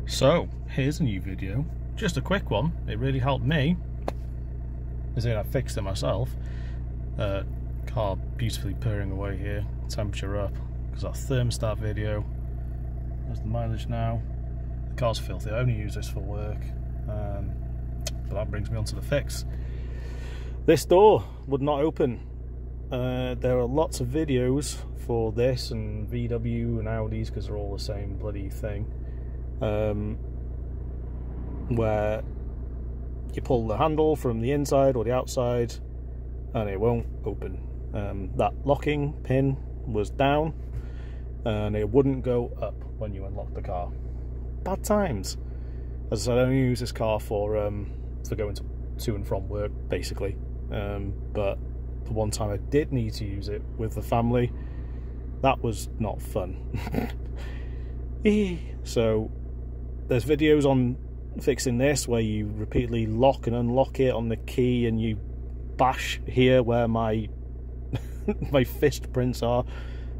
So here's a new video, just a quick one. It really helped me, as in I fixed it myself. Car beautifully purring away here, temperature up, because our thermostat video. There's the mileage now. The car's filthy, I only use this for work, but that brings me on to the fix. This door would not open. There are lots of videos for this and VW and Audis, because they're all the same bloody thing, where you pull the handle from the inside or the outside and it won't open. That locking pin was down and it wouldn't go up when you unlock the car. Bad times. As I said, I only use this car for going to and from work, basically. But the one time I did need to use it with the family, that was not fun. So there's videos on fixing this where you repeatedly lock and unlock it on the key, and you bash here where my my fist prints are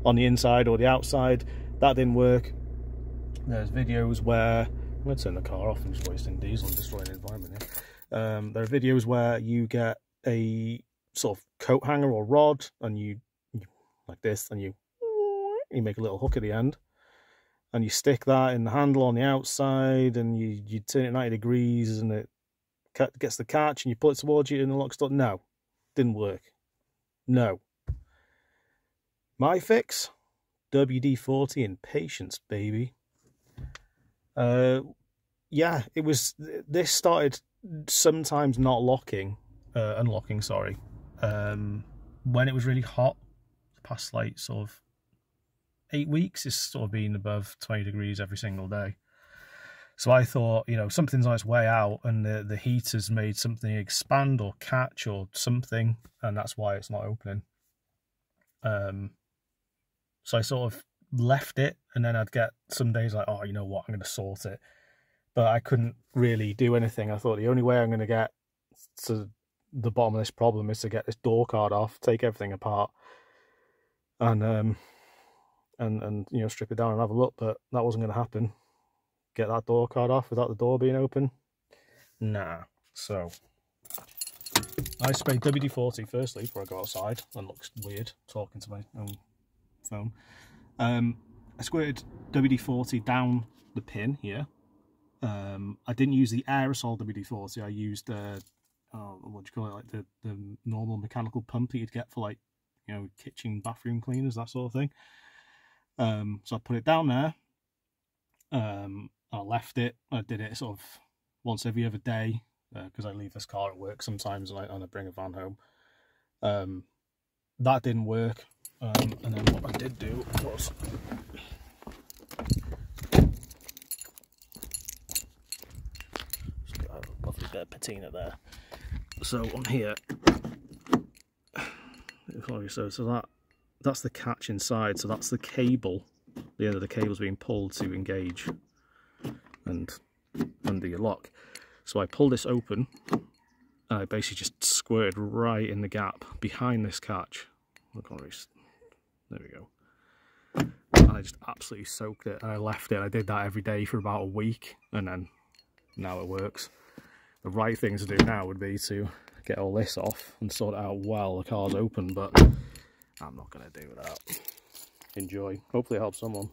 on the inside or the outside. That didn't work. There's videos where I'm going to turn the car off. I'm just wasting diesel and destroying the environment here. There are videos where you get a sort of coat hanger or rod, and you like this, and you make a little hook at the end, and you stick that in the handle on the outside, and you turn it 90 degrees, and it gets the catch, and you pull it towards you, and the lock's done. No, didn't work. No. My fix, WD-40 and patience, baby. Yeah, it was. This started sometimes not unlocking. Sorry, when it was really hot. The past like sort of 8 weeks, it's sort of been above 20 degrees every single day. So I thought, you know, something's on its way out, and the heat has made something expand or catch or something, and that's why it's not opening. So I sort of left it, and then I'd get some days like, oh, you know what, I'm going to sort it. But I couldn't really do anything. I thought the only way I'm going to get to the bottom of this problem is to get this door card off, take everything apart, and you know, strip it down and have a look. But that wasn't going to happen. Get that door card off without the door being open? Nah. So I sprayed WD-40 firstly before I go outside. That looks weird talking to my own phone. I squirted WD-40 down the pin here. I didn't use the aerosol WD-40. I used what do you call it, like the normal mechanical pump that you'd get for, like, you know, kitchen bathroom cleaners, that sort of thing. So I put it down there. I left it. I did it sort of once every other day, because I leave this car at work sometimes, and I bring a van home. That didn't work. And then what I did do was just got a lovely bit of patina there. So on here, so that's the catch inside. So that's the cable. The end of the cable's being pulled to engage and undo your lock. So I pulled this open, and I basically just squirted right in the gap behind this catch. Look, there we go. And I just absolutely soaked it, and I left it. I did that every day for about a week, and then now it works. The right thing to do now would be to get all this off and sort it out while the car's open, but I'm not going to do that. Enjoy. Hopefully it helps someone.